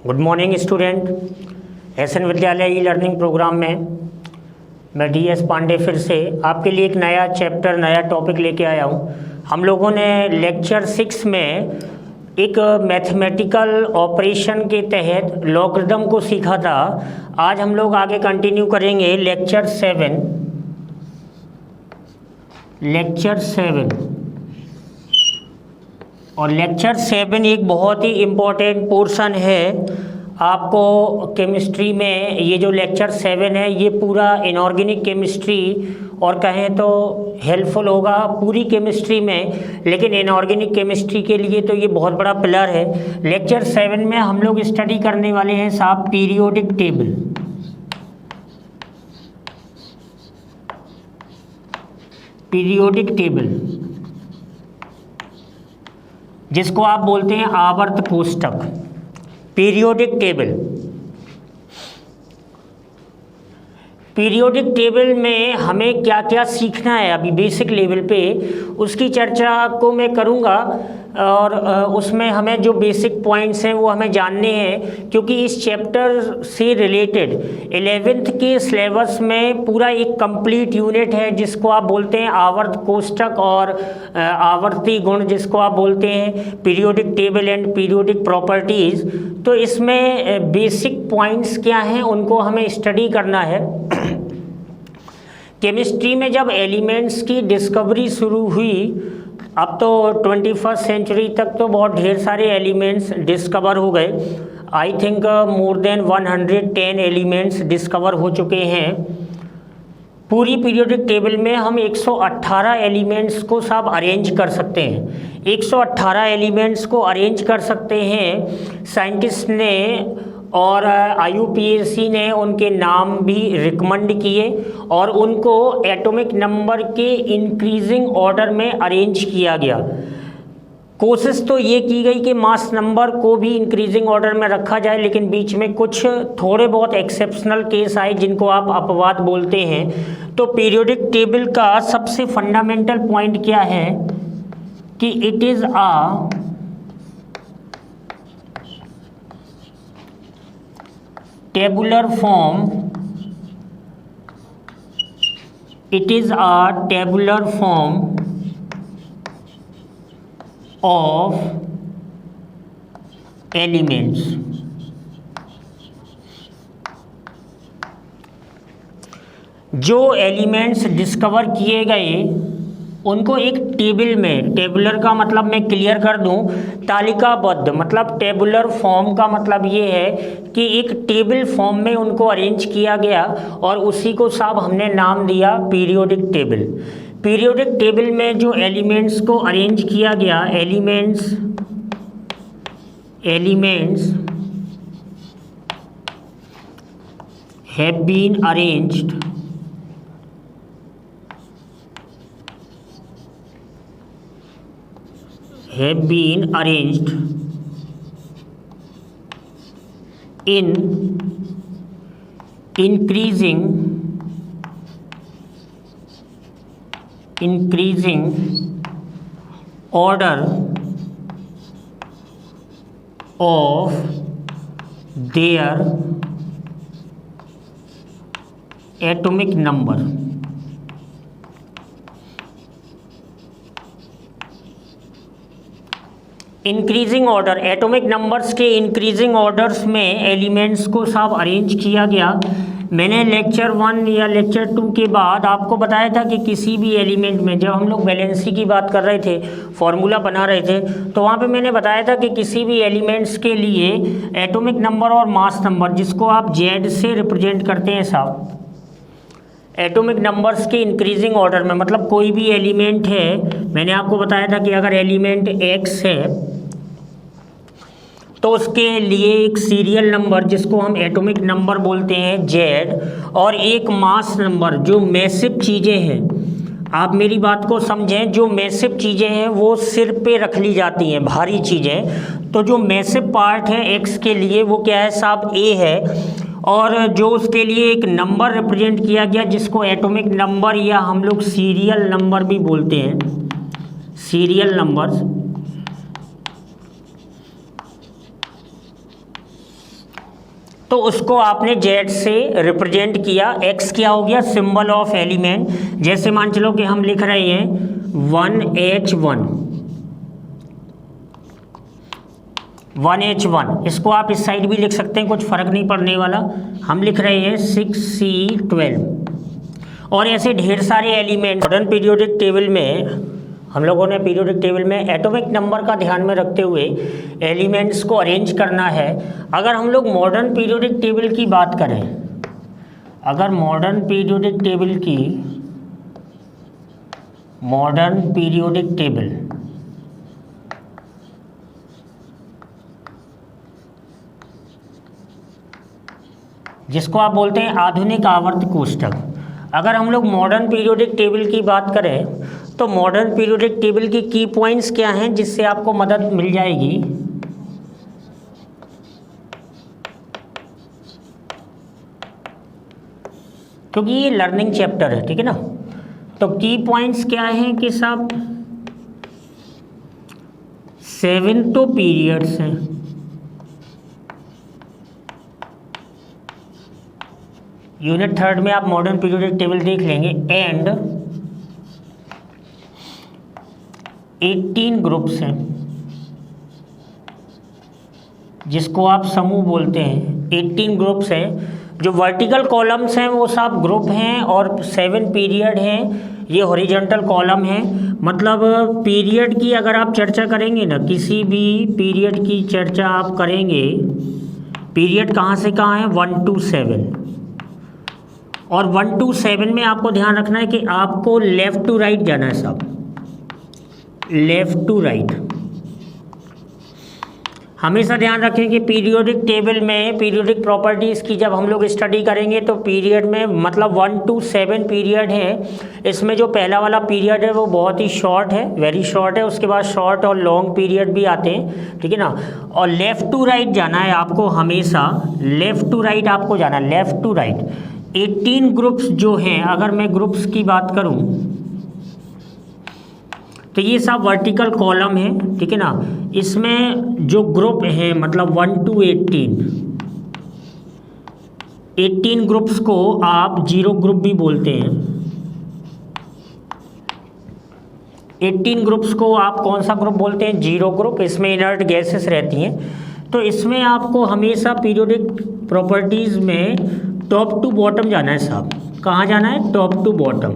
Good morning student. SN विद्यालय e learning programme में मैं डीएस पांडे फिर से आपके लिए एक नया चैप्टर, नया टॉपिक लेके आया हूँ। हम लोगों ने लेक्चर 6 में एक मैथमेटिकल ऑपरेशन के तहत लॉगरिदम को सीखा था। आज हम लोग आगे कंटिन्यू करेंगे लेक्चर 7। और लेक्चर 7 एक बहुत ही इम्पोर्टेंट पोर्शन है आपको केमिस्ट्री में। ये जो लेक्चर 7 है ये पूरा इनऑर्गेनिक केमिस्ट्री और कहें तो हेल्पफुल होगा पूरी केमिस्ट्री में, लेकिन इनऑर्गेनिक केमिस्ट्री के लिए तो ये बहुत बड़ा पिलर है। लेक्चर 7 में हम लोग स्टडी करने वाले हैं साहब पीरियोडिक टेबल। पीरियोडिक टेबल जिसको आप बोलते हैं आवर्त कोष्ठक। पीरियोडिक टेबल, पीरियोडिक टेबल में हमें क्या क्या सीखना है अभी बेसिक लेवल पे, उसकी चर्चा को मैं करूँगा। और उसमें हमें जो बेसिक पॉइंट्स हैं वो हमें जानने हैं, क्योंकि इस चैप्टर से रिलेटेड 11th के सिलेबस में पूरा एक कंप्लीट यूनिट है जिसको आप बोलते हैं आवर्त कोष्ठक और आवर्ती गुण, जिसको आप बोलते हैं periodic table and periodic properties. तो इसमें बेसिक पॉइंट्स क्या हैं उनको हमें स्टडी करना है। केमिस्ट्री में जब एलिमेंट्स की डिस्कवरी शुरू हुई, अब तो 21st सेंचुरी तक तो बहुत ढेर सारे एलिमेंट्स डिस्कवर हो गए। I think more than 110 elements discover हो चुके हैं। पूरी पीरियोडिक टेबल में हम 118 एलिमेंट्स को सब अरेंज कर सकते हैं। 118 एलिमेंट्स को अरेंज कर सकते हैं साइंटिस्ट ने, और IUPAC ने उनके नाम भी रिकमेंड किए और उनको एटॉमिक नंबर के इंक्रीजिंग ऑर्डर में अरेंज किया गया। कोशिश तो ये की गई कि मास नंबर को भी इंक्रीजिंग ऑर्डर में रखा जाए, लेकिन बीच में कुछ थोड़े बहुत एक्सेप्शनल केस आए जिनको आप अपवाद बोलते हैं। तो पीरियोडिक टेबल का सबसे फंडामेंटल पॉइंट क्या है कि it is a tabular form, it is a tabular form of elements। जो एलिमेंट्स डिस्कवर किए गए उनको एक टेबल में, टेबुलर का मतलब मैं क्लियर कर दूं, तालिकाबद्ध, मतलब टेबुलर फॉर्म का मतलब ये है कि एक टेबल फॉर्म में उनको अरेंज किया गया और उसी को साहब हमने नाम दिया पीरियोडिक टेबल। पीरियोडिक टेबल में जो एलिमेंट्स को अरेंज किया गया, elements have been arranged in increasing order of their atomic number। Increasing order, atomic numbers के इंक्रीजिंग ऑर्डर्स में एलिमेंट्स को सब अरेंज किया गया। मैंने लेक्चर 1 या लेक्चर 2 के बाद आपको बताया था कि किसी भी एलिमेंट में, जब हम लोग वैलेंसी की बात कर रहे थे, फॉर्मूला बना रहे थे, तो वहाँ पे मैंने बताया था कि किसी भी एलिमेंट्स के लिए एटॉमिक नंबर और मास नंबर, जिसको आप Z से रिप्रेजेंट करते हैं साहब, एटॉमिक नंबर्स के इंक्रीजिंग ऑर्डर में, मतलब कोई भी एलिमेंट है, मैंने आपको बताया था कि अगर एलिमेंट X है तो उसके लिए एक सीरियल नंबर जिसको हम एटॉमिक नंबर बोलते हैं Z, और एक मास नंबर। जो मैसिव चीज़ें हैं, आप मेरी बात को समझें, जो मैसिव चीज़ें हैं वो सिर पे रख ली जाती हैं, भारी चीज़ें। तो जो मैसिव पार्ट है X के लिए वो क्या है साहब, A है। और जो उसके लिए एक नंबर रिप्रेजेंट किया गया जिसको एटॉमिक नंबर या हम लोग सीरियल नंबर भी बोलते हैं, सीरियल नंबर्स, तो उसको आपने जेड से रिप्रेजेंट किया। एक्स क्या हो गया, सिंबल ऑफ एलिमेंट। जैसे मान चलो कि हम लिख रहे हैं 1H1, 1H1, इसको आप इस साइड भी लिख सकते हैं, कुछ फर्क नहीं पड़ने वाला। हम लिख रहे हैं 6C12 और ऐसे ढेर सारे एलिमेंट। मॉडर्न पीरियोडिक टेबल में हम लोगों ने पीरियोडिक टेबल में एटॉमिक नंबर का ध्यान में रखते हुए एलिमेंट्स को अरेंज करना है। अगर हम लोग मॉडर्न पीरियोडिक टेबल की बात करें, अगर मॉडर्न पीरियोडिक टेबल जिसको आप बोलते हैं आधुनिक आवर्त कोष्ठक, अगर हम लोग मॉडर्न पीरियोडिक टेबल की बात करें तो मॉडर्न पीरियोडिक टेबल की की पॉइंट्स क्या हैं जिससे आपको मदद मिल जाएगी। क्योंकि ये लर्निंग चैप्टर है, ठीक है ना। तो की पॉइंट्स क्या हैं कि सब 7 तो पीरियड्स हैं, यूनिट 3 में आप मॉडर्न पीरियोडिक टेबल देख लेंगे। एंड 18 ग्रुप्स हैं जिसको आप समूह बोलते हैं। 18 ग्रुप्स हैं। जो वर्टिकल कॉलम्स हैं वो सब ग्रुप हैं और 7 पीरियड हैं। ये हॉरिजॉन्टल कॉलम है। मतलब पीरियड की अगर आप चर्चा करेंगे ना, किसी भी पीरियड की चर्चा आप करेंगे, पीरियड कहाँ से कहाँ है, 1 to 7। और 1 to 7 में आपको ध्यान रखना है कि आपको लेफ़्ट टू राइट जाना है साहब, लेफ़्ट टू राइट। हमेशा ध्यान रखें कि पीरियोडिक टेबल में पीरियोडिक प्रॉपर्टीज़ की जब हम लोग स्टडी करेंगे तो पीरियड में मतलब 1 to 7 पीरियड है। इसमें जो पहला वाला पीरियड है वो बहुत ही शॉर्ट है, वेरी शॉर्ट है। उसके बाद शॉर्ट और लॉन्ग पीरियड भी आते हैं, ठीक है ना। और लेफ़्ट टू राइट जाना है आपको, हमेशा लेफ़्ट टू राइट आपको जाना है, लेफ़्ट टू राइट। 18 ग्रुप्स जो हैं, अगर मैं ग्रुप्स की बात करूं तो ये सब वर्टिकल कॉलम है, ठीक है ना। इसमें जो ग्रुप है मतलब 1 to 18 ग्रुप्स को आप जीरो ग्रुप भी बोलते हैं। 18 ग्रुप्स को आप कौन सा ग्रुप बोलते हैं, जीरो ग्रुप। इसमें इनर्ट गैसेस रहती हैं। तो इसमें आपको हमेशा पीरियोडिक प्रॉपर्टीज़ में टॉप टू बॉटम जाना है साहब। कहाँ जाना है, टॉप टू बॉटम,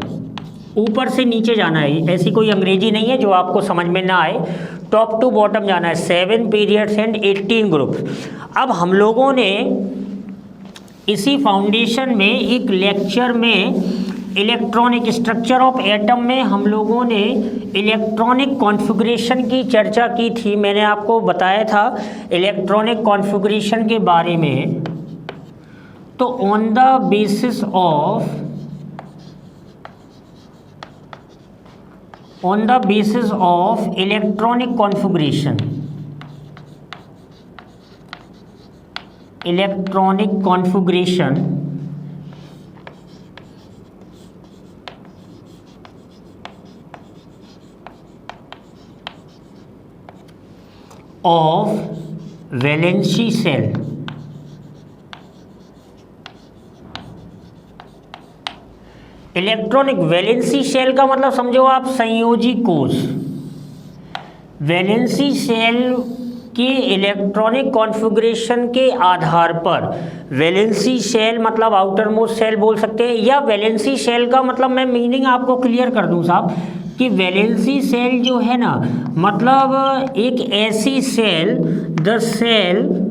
ऊपर से नीचे जाना है। ऐसी कोई अंग्रेजी नहीं है जो आपको समझ में ना आए, टॉप टू बॉटम जाना है। 7 पीरियड्स एंड 18 ग्रुप्स। अब हम लोगों ने इसी फाउंडेशन में एक लेक्चर में इलेक्ट्रॉनिक स्ट्रक्चर ऑफ एटम में हम लोगों ने इलेक्ट्रॉनिक कॉन्फ़िगरेशन की चर्चा की थी। मैंने आपको बताया था इलेक्ट्रॉनिक कॉन्फ़िगरेशन के बारे में। तो on the basis of electronic configuration, of valency shell, electronic valency shell का मतलब समझो आप संयोजी कोष। वैलेंसी शेल के इलेक्ट्रॉनिक कॉन्फ़िगरेशन के आधार पर, वैलेंसी शेल मतलब आउटर मोस्ट शेल बोल सकते हैं, या वैलेंसी शेल का मतलब मैं मीनिंग आपको क्लियर कर दूं साहब कि वैलेंसी शेल जो है ना, मतलब एक ऐसी cell, the cell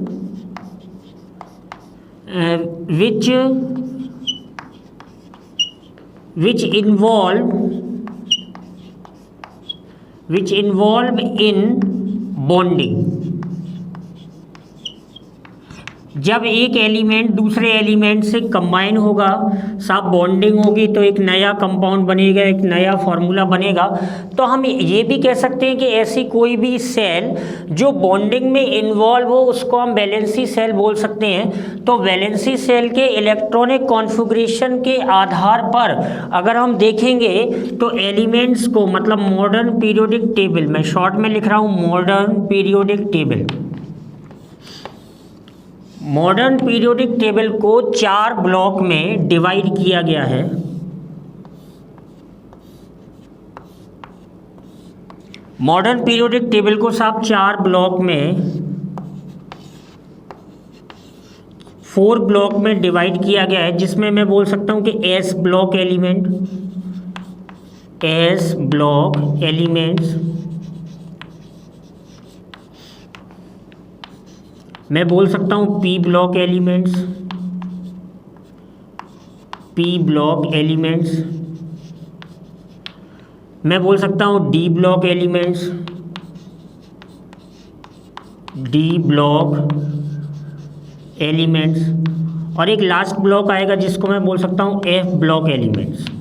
which involve in bonding। जब एक एलिमेंट दूसरे एलिमेंट से कंबाइन होगा, साथ बॉन्डिंग होगी, तो एक नया कंपाउंड बनेगा, एक नया फार्मूला बनेगा। तो हम ये भी कह सकते हैं कि ऐसी कोई भी सेल जो बॉन्डिंग में इन्वॉल्व हो उसको हम वैलेंसी सेल बोल सकते हैं। तो वैलेंसी सेल के इलेक्ट्रॉनिक कॉन्फ़िगरेशन के आधार पर अगर हम देखेंगे तो एलिमेंट्स को, मतलब मॉडर्न पीरियोडिक टेबल, मैं शॉर्ट में लिख रहा हूँ modern periodic table, modern periodic table को 4 ब्लॉक में डिवाइड किया गया है। मॉडर्न पीरियोडिक टेबल को साहब 4 ब्लॉक में 4 ब्लॉक में डिवाइड किया गया है, जिसमें मैं बोल सकता हूं कि एस ब्लॉक एलिमेंट्स, मैं बोल सकता हूं पी ब्लॉक एलिमेंट्स, मैं बोल सकता हूं डी ब्लॉक एलिमेंट्स, और एक लास्ट ब्लॉक आएगा जिसको मैं बोल सकता हूं एफ ब्लॉक एलिमेंट्स।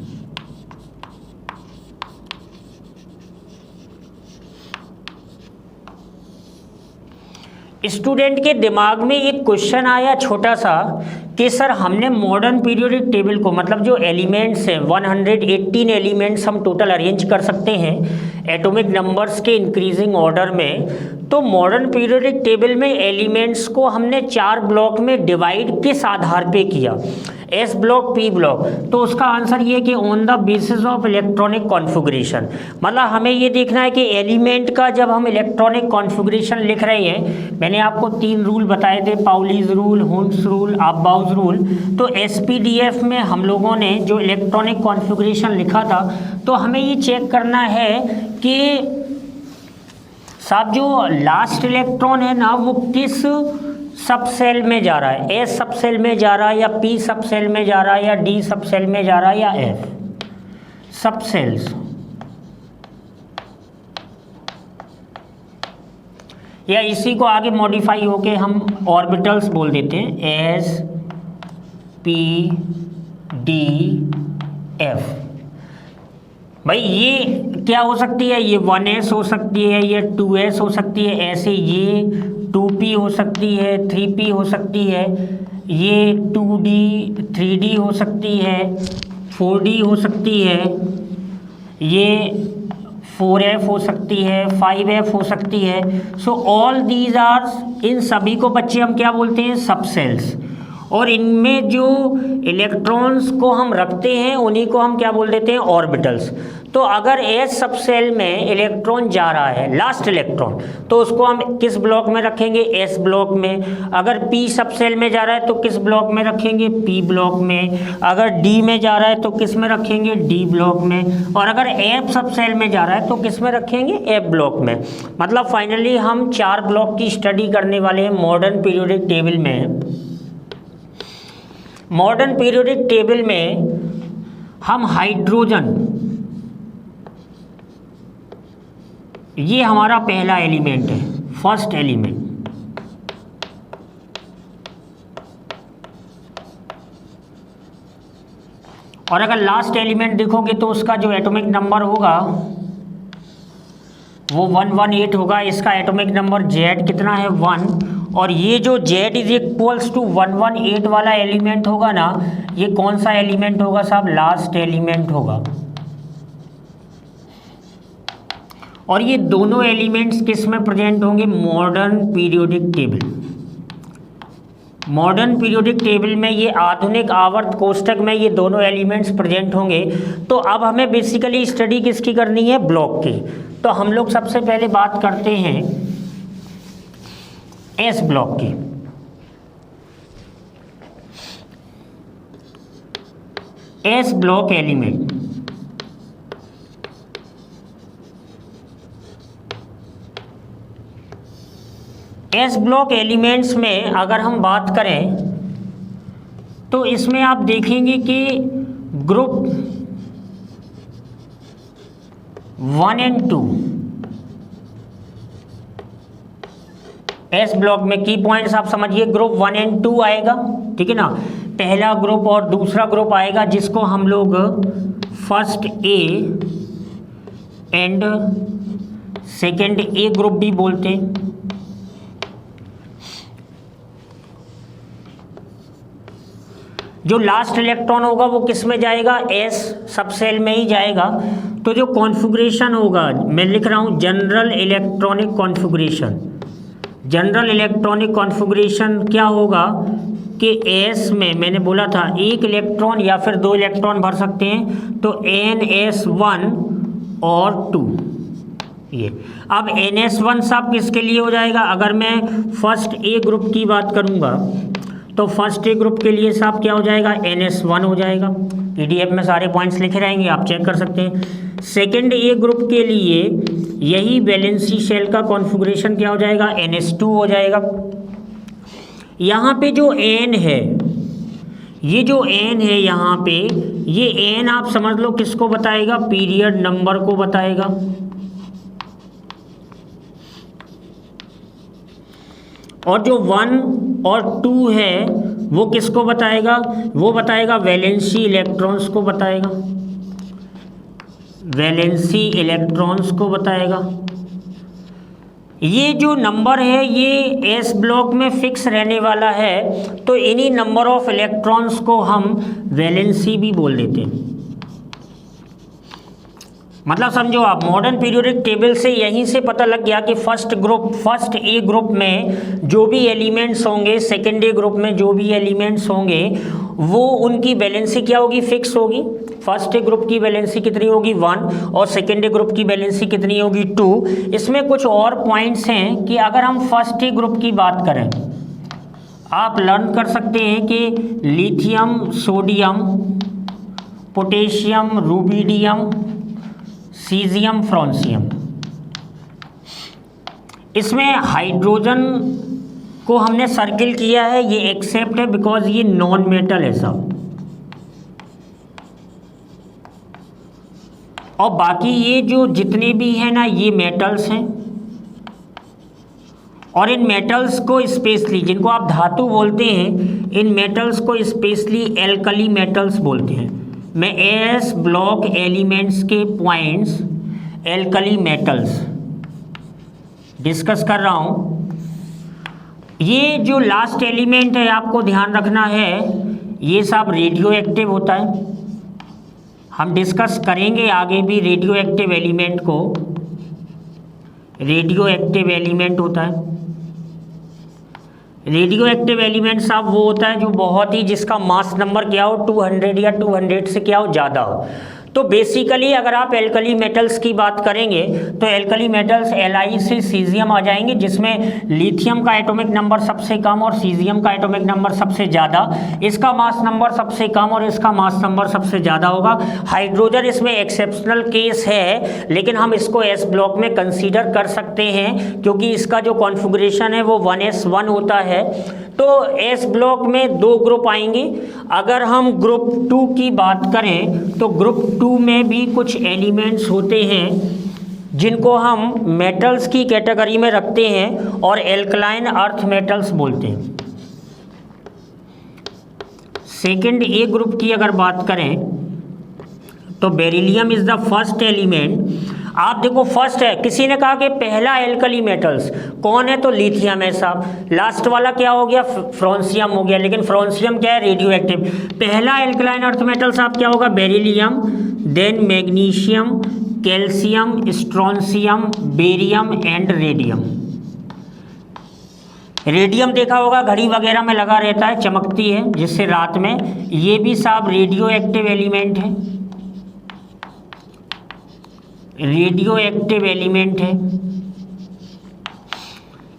स्टूडेंट के दिमाग में एक क्वेश्चन आया छोटा सा कि सर हमने मॉडर्न पीरियोडिक टेबल को, मतलब जो एलिमेंट्स हैं 118 एलिमेंट्स हम टोटल अरेंज कर सकते हैं एटॉमिक नंबर्स के इंक्रीजिंग ऑर्डर में, तो मॉडर्न पीरियोडिक टेबल में एलिमेंट्स को हमने 4 ब्लॉक में डिवाइड किस आधार पे किया, एस ब्लॉक पी ब्लॉक। तो उसका आंसर ये कि on the basis of electronic configuration. मतलब हमें ये देखना है कि एलिमेंट का जब हम इलेक्ट्रॉनिक कॉन्फ़िगरेशन लिख रहे हैं, मैंने आपको 3 रूल बताए थे, Pauli's rule, Hund's rule, Aufbau's rule. तो एसपीडीएफ में हम लोगों ने जो इलेक्ट्रॉनिक कॉन्फ़िगरेशन लिखा था, तो हमें ये चेक करना है कि साहब जो लास्ट इलेक्ट्रॉन है ना वो किस सब सेल में जा रहा है, एस सब सेल में जा रहा है या पी सब सेल में जा रहा है या डी सब सेल में जा रहा है या एफ सब सेल्स, या इसी को आगे मॉडिफाई होके हम ऑर्बिटल्स बोल देते हैं, एस पी डी एफ। भाई ये क्या हो सकती है, ये 1s हो सकती है, ये 2s हो सकती है, ऐसे ये 2p हो सकती है, 3p हो सकती है, ये 2d 3d हो सकती है, 4d हो सकती है, ये 4f हो सकती है, 5f हो सकती है। सो ऑल दीज आर, इन सभी को बच्चे हम क्या बोलते हैं, सब सेल्स। और इनमें जो इलेक्ट्रॉन्स को हम रखते हैं उन्हीं को हम क्या बोल देते हैं, ऑर्बिटल्स। तो अगर एस सब सेल में इलेक्ट्रॉन जा रहा है, लास्ट इलेक्ट्रॉन, तो उसको हम किस ब्लॉक में रखेंगे, एस ब्लॉक में। अगर पी सब सेल में जा रहा है तो किस ब्लॉक में रखेंगे, पी ब्लॉक में। अगर डी में जा रहा है तो किस में रखेंगे, डी ब्लॉक में। और अगर एफ सब सेल में जा रहा है तो किस में रखेंगे, एफ ब्लॉक में। मतलब फाइनली हम 4 ब्लॉक की स्टडी करने वाले हैं मॉडर्न पीरियोडिक टेबल में। मॉडर्न पीरियोडिक टेबल में हम हाइड्रोजन, ये हमारा पहला एलिमेंट है, फर्स्ट एलिमेंट। और अगर लास्ट एलिमेंट देखोगे तो उसका जो एटॉमिक नंबर होगा वो 118 होगा। इसका एटॉमिक नंबर Z कितना है, 1। और ये जो Z इज इक्वल्स टू 118 वाला एलिमेंट होगा ना, ये कौन सा एलिमेंट होगा साहब, लास्ट एलिमेंट होगा। और ये दोनों एलिमेंट्स किस में प्रेजेंट होंगे, modern periodic table. Modern periodic table में ये आधुनिक आवर्त कोष्ठक में ये दोनों एलिमेंट्स प्रेजेंट होंगे। तो अब हमें बेसिकली स्टडी किसकी करनी है, ब्लॉक की। तो हम लोग सबसे पहले बात करते हैं एस ब्लॉक की। S block element, S block elements में अगर हम बात करें तो इसमें आप देखेंगे कि ग्रुप 1 और 2 एस ब्लॉक में की पॉइंट्स आप समझिए, ग्रुप 1 और 2 आएगा, ठीक है ना। पहला ग्रुप और दूसरा ग्रुप आएगा जिसको हम लोग first A and second A group भी बोलते हैं। जो लास्ट इलेक्ट्रॉन होगा वो किस में जाएगा, एस सब सेल में ही जाएगा। तो जो कॉन्फ़िगरेशन होगा, मैं लिख रहा हूँ general electronic configuration, general electronic configuration क्या होगा कि S में मैंने बोला था एक इलेक्ट्रॉन या फिर 2 इलेक्ट्रॉन भर सकते हैं, तो NS1 और 2 ये। अब NS1 सब किसके लिए हो जाएगा? अगर मैं फर्स्ट ए ग्रुप की बात करूँगा तो फर्स्ट ए ग्रुप के लिए साहब क्या हो जाएगा? NS1 हो जाएगा। PDF में सारे पॉइंट्स लिखे रहेंगे, आप चेक कर सकते हैं। सेकंड ए ग्रुप के लिए यही वैलेंसी शेल का कॉन्फ़िगरेशन क्या हो जाएगा? NS2 हो जाएगा। यहाँ पे जो N है, ये जो N है यहाँ पे, ये N आप समझ लो किसको बताएगा? पीरियड नंबर को बताएगा। और जो 1 और 2 है वो किसको बताएगा? वो बताएगा वैलेंसी इलेक्ट्रॉन्स को बताएगा, वैलेंसी इलेक्ट्रॉन्स को बताएगा। ये जो नंबर है ये S ब्लॉक में फिक्स रहने वाला है, तो इन्हीं नंबर ऑफ इलेक्ट्रॉन्स को हम वैलेंसी भी बोल देते हैं। मतलब समझो आप, मॉडर्न पीरियोडिक टेबल से यहीं से पता लग गया कि फर्स्ट ए ग्रुप में जो भी एलिमेंट्स होंगे, सेकेंड ए ग्रुप में जो भी एलिमेंट्स होंगे, वो उनकी वैलेंसी क्या होगी? फिक्स होगी। फर्स्ट ए ग्रुप की वैलेंसी कितनी होगी? 1, और सेकेंड ए ग्रुप की वैलेंसी कितनी होगी? 2। इसमें कुछ और पॉइंट्स हैं कि अगर हम फर्स्ट ए ग्रुप की बात करें, आप लर्न कर सकते हैं कि lithium, sodium, potassium, rubidium, caesium, francium, इसमें हाइड्रोजन को हमने सर्किल किया है, ये एक्सेप्ट है बिकॉज ये नॉन मेटल है सब। और बाकी ये जो जितने भी हैं ना, ये मेटल्स हैं। और इन मेटल्स को स्पेशली, जिनको आप धातु बोलते हैं, इन मेटल्स को स्पेशली एल्कली मेटल्स बोलते हैं। मैं एस ब्लॉक एलिमेंट्स के पॉइंट्स एल्कली मेटल्स डिस्कस कर रहा हूँ। ये जो लास्ट एलिमेंट है आपको ध्यान रखना है, ये सब रेडियो एक्टिव होता है। हम डिस्कस करेंगे आगे भी रेडियो एक्टिव एलिमेंट को। रेडियो एक्टिव एलिमेंट होता है, रेडियो एक्टिव एलिमेंट साहब वो होता है जो बहुत ही, जिसका मास नंबर क्या हो? 200 या 200 से क्या हो? ज़्यादा हो। तो बेसिकली अगर आप एल्कली मेटल्स की बात करेंगे तो एल्कली मेटल्स Li से सीजियम आ जाएंगे, जिसमें लिथियम का एटॉमिक नंबर सबसे कम और सीजियम का एटॉमिक नंबर सबसे ज़्यादा। इसका मास नंबर सबसे कम और इसका मास नंबर सबसे ज़्यादा होगा। हाइड्रोजन इसमें एक्सेप्शनल केस है, लेकिन हम इसको S ब्लॉक में कंसीडर कर सकते हैं क्योंकि इसका जो कॉन्फ़िगरेशन है वो 1s1 होता है। तो S ब्लॉक में 2 ग्रुप आएंगे। अगर हम ग्रुप 2 की बात करें तो ग्रुप 2 में भी कुछ एलिमेंट्स होते हैं जिनको हम मेटल्स की कैटेगरी में रखते हैं और एल्कलाइन अर्थ मेटल्स बोलते हैं। सेकेंड ए ग्रुप की अगर बात करें तो beryllium is the first element. आप देखो फर्स्ट है, किसी ने कहा कि पहला एल्कली मेटल्स कौन है? तो लिथियम है साहब। लास्ट वाला क्या हो गया? फ्रांसियम हो गया। लेकिन फ्रांसियम क्या है? Radioactive. पहला एल्कलाइन अर्थ मेटल साहब क्या होगा? Beryllium, then magnesium, calcium, strontium, barium and radium. Radium देखा होगा घड़ी वगैरह में लगा रहता है, चमकती है जिससे रात में, ये भी साहब रेडियो एक्टिव एलिमेंट है, रेडियो एक्टिव एलिमेंट है।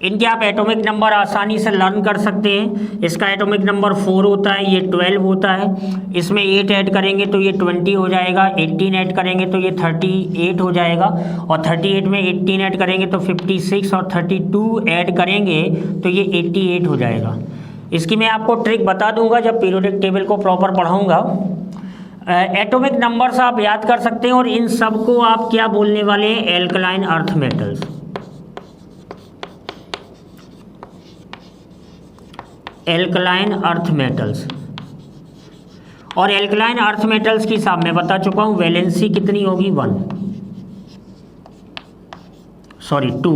इनके आप एटॉमिक नंबर आसानी से लर्न कर सकते हैं। इसका एटॉमिक नंबर 4 होता है, ये 12 होता है। इसमें 8 ऐड करेंगे तो ये 20 हो जाएगा, 18 ऐड करेंगे तो ये 38 हो जाएगा, और 38 में 18 ऐड करेंगे तो 56, और 32 ऐड करेंगे तो ये 88 हो जाएगा। इसकी मैं आपको ट्रिक बता दूंगा जब पीरियोडिक टेबल को प्रॉपर पढ़ाऊँगा। एटॉमिक नंबर्स आप याद कर सकते हैं, और इन सब को आप क्या बोलने वाले हैं? Alkaline earth metals. Alkaline earth metals. और एल्कलाइन अर्थ मेटल्स की साहब मैं बता चुका हूं, वैलेंसी कितनी होगी? 2।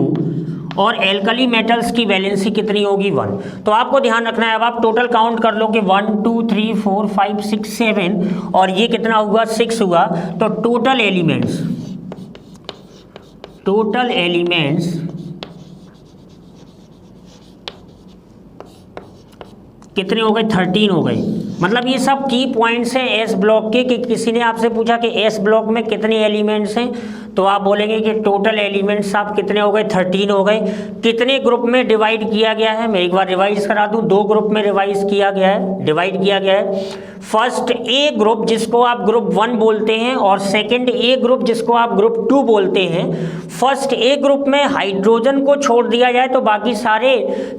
और एल्कली मेटल्स की वैलेंसी कितनी होगी? 1। तो आपको ध्यान रखना है, अब आप टोटल काउंट कर लो कि 1 2 3 4 5 6 7, और ये कितना हुआ? 6 हुआ। तो टोटल कितने हो गए, 13 हो गए। मतलब ये सब की पॉइंट्स हैं एस ब्लॉक के, कि किसी ने आपसे पूछा कि एस ब्लॉक में कितने एलिमेंट्स हैं, तो आप बोलेंगे कि टोटल एलिमेंट्स आप कितने हो गए, 13 हो गए। कितने ग्रुप में डिवाइड किया गया है, मैं एक बार रिवाइज करा दूं, 2 ग्रुप में डिवाइड किया गया है। फर्स्ट ए ग्रुप जिसको आप ग्रुप 1 बोलते हैं, और सेकंड ए ग्रुप जिसको आप ग्रुप 2 बोलते हैं। फर्स्ट ए ग्रुप में हाइड्रोजन को छोड़ दिया जाए तो बाकी सारे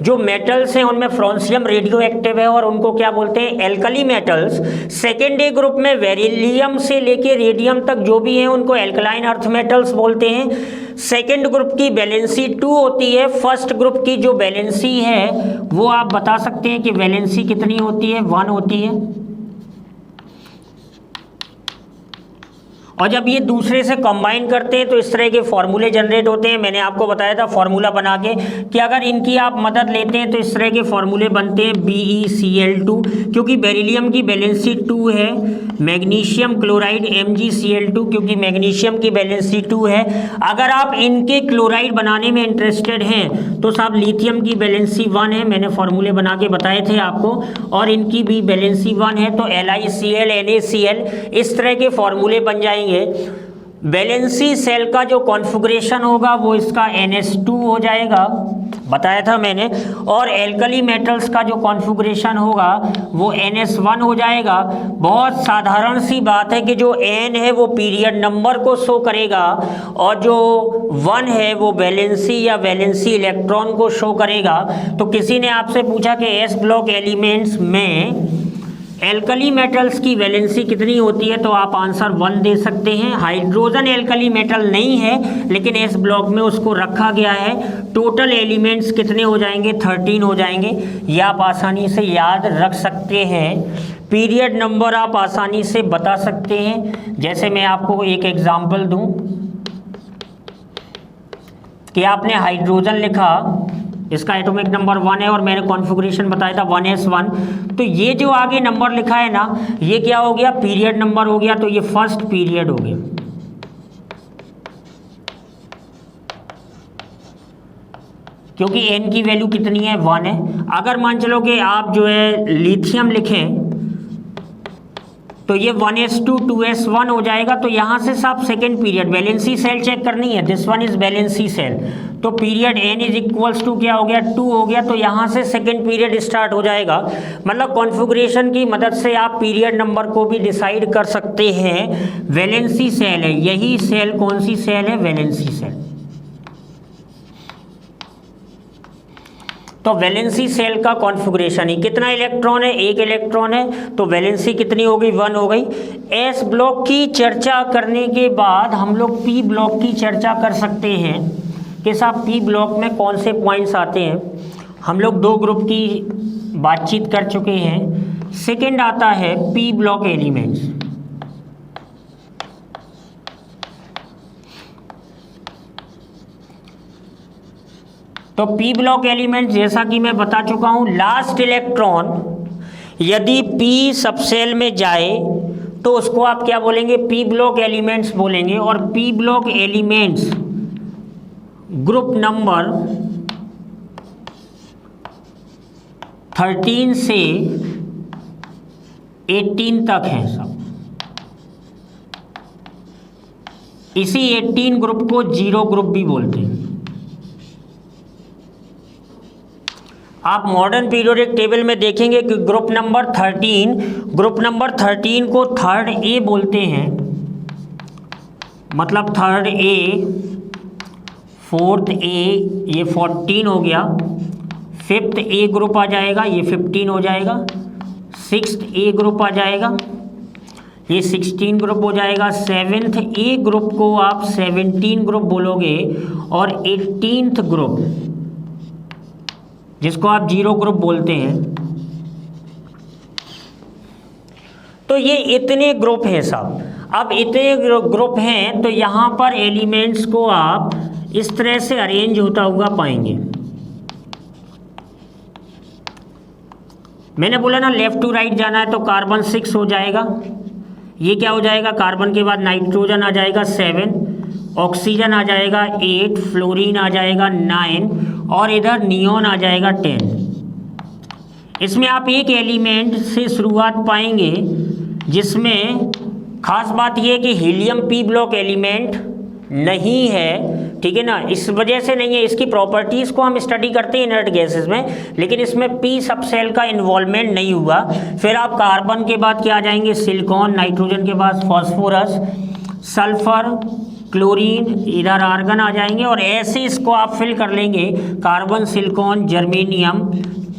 जो मेटल्स हैं उनमें फ्रांसियम रेडियो एक्टिव है और उनको क्या बोलते हैं, एल्कली मेटल्स। सेकेंड ए ग्रुप में बेरिलियम से लेके रेडियम तक जो भी हैं उनको एल्कलाइन अर्थ मेटल्स बोलते हैं। सेकेंड ग्रुप की वैलेंसी 2 होती है। फर्स्ट ग्रुप की जो वैलेंसी है वो आप बता सकते हैं कि वैलेंसी कितनी होती है, 1 होती है। और जब ये दूसरे से कंबाइन करते हैं तो इस तरह के फॉर्मूले जनरेट होते हैं। मैंने आपको बताया था फॉर्मूला बना के कि अगर इनकी आप मदद लेते हैं तो इस तरह के फॉर्मूले बनते हैं BeCl2, क्योंकि बेरिलियम की वैलेंसी 2 है। मैग्नीशियम क्लोराइड MgCl2, क्योंकि मैग्नीशियम की वैलेंसी 2 है। अगर आप इनके क्लोराइड बनाने में इंटरेस्टेड हैं तो साहब लिथियम की वैलेंसी 1 है, मैंने फॉर्मूले बना के बताए थे आपको, और इनकी भी वैलेंसी 1 है, तो LiCl NaCl इस तरह के फॉर्मूले बन जाएंगे। वैलेंसी सेल का जो कॉन्फ़िगरेशन होगा वो इसका NH2 हो जाएगा, बताया था मैंने, और एल्कली मेटल्स का जो कॉन्फ़िगरेशन होगा वो NS1 हो जाएगा। बहुत साधारण सी बात है कि जो N है वो पीरियड नंबर को शो करेगा और जो 1 है वो वैलेंसी या वैलेंसी इलेक्ट्रॉन को शो करेगा। तो किसी ने आपसे पूछा कि एस ब्लॉक एलिमेंट्स में एल्कली मेटल्स की वैलेंसी कितनी होती है, तो आप आंसर 1 दे सकते हैं। हाइड्रोजन एल्कली मेटल नहीं है लेकिन इस ब्लॉक में उसको रखा गया है। टोटल एलिमेंट्स कितने हो जाएंगे, 13 हो जाएंगे। ये आप आसानी से याद रख सकते हैं। पीरियड नंबर आप आसानी से बता सकते हैं। जैसे मैं आपको एक एग्जाम्पल दूं कि आपने हाइड्रोजन लिखा, इसका एटॉमिक नंबर 1 है और मैंने कॉन्फ़िगरेशन बताया था 1s1, तो ये जो आगे नंबर लिखा है ना, ये क्या हो गया, पीरियड नंबर हो गया, तो ये फर्स्ट पीरियड हो गया। क्योंकि n की वैल्यू कितनी है, 1 है। अगर मान चलो कि आप जो है लिथियम लिखें तो ये 1s2 2s1 हो जाएगा। तो यहाँ से साहब second period valency shell check करनी है, this one is valency shell, तो period n is equals to क्या हो गया, 2 हो गया। तो यहाँ से सेकेंड पीरियड स्टार्ट हो जाएगा। मतलब कॉन्फ़िगरेशन की मदद से आप पीरियड नंबर को भी डिसाइड कर सकते हैं। वैलेंसी सेल है, यही सेल कौन सी सेल है, वैलेंसी सेल। तो वैलेंसी सेल का कॉन्फ़िगरेशन ही, कितना इलेक्ट्रॉन है, 1 इलेक्ट्रॉन है, तो वैलेंसी कितनी हो गई, 1 हो गई। एस ब्लॉक की चर्चा करने के बाद हम लोग पी ब्लॉक की चर्चा कर सकते हैं कि साहब पी ब्लॉक में कौन से पॉइंट्स आते हैं। हम लोग 2 ग्रुप की बातचीत कर चुके हैं। सेकंड आता है पी ब्लॉक एलिमेंट्स। तो पी ब्लॉक एलिमेंट जैसा कि मैं बता चुका हूं, लास्ट इलेक्ट्रॉन यदि पी सबसेल में जाए तो उसको आप क्या बोलेंगे, पी ब्लॉक एलिमेंट्स बोलेंगे। और P block elements group number 13 से 18 तक है सब। इसी 18 ग्रुप को 0 ग्रुप भी बोलते हैं। आप मॉडर्न पीरियोडिक टेबल में देखेंगे कि ग्रुप नंबर 13 को थर्ड ए बोलते हैं। मतलब थर्ड ए, फोर्थ ए, ये 14 हो गया। फिफ्थ ए ग्रुप आ जाएगा, ये 15 हो जाएगा। सिक्स्थ ए ग्रुप आ जाएगा, ये 16 ग्रुप हो जाएगा। सेवेंथ ए ग्रुप को आप 17 ग्रुप बोलोगे। और 18th ग्रुप जिसको आप 0 ग्रुप बोलते हैं। तो ये इतने ग्रुप हैं साहब। अब इतने ग्रुप हैं तो यहाँ पर एलिमेंट्स को आप इस तरह से अरेंज होता हुआ पाएंगे। मैंने बोला ना लेफ्ट टू राइट जाना है, तो कार्बन 6 हो जाएगा। ये क्या हो जाएगा, कार्बन के बाद नाइट्रोजन आ जाएगा 7, ऑक्सीजन आ जाएगा 8, फ्लोरीन आ जाएगा 9 और इधर नियोन आ जाएगा 10। इसमें आप एक एलिमेंट से शुरुआत पाएंगे जिसमें खास बात यह है कि हीलियम पी ब्लॉक एलिमेंट नहीं है, ठीक है ना। इस वजह से नहीं है, इसकी प्रॉपर्टीज़ को हम स्टडी करते हैं इनर्ट गैसेस में, लेकिन इसमें पी सबसेल का इन्वॉल्वमेंट नहीं हुआ। फिर आप कार्बन के बाद क्या आ जाएंगे, सिलिकॉन, नाइट्रोजन के बाद फॉस्फोरस, सल्फर, क्लोरीन, इधर आर्गन आ जाएंगे और ऐसे इसको आप फिल कर लेंगे, कार्बन, सिलिकॉन, जर्मेनियम,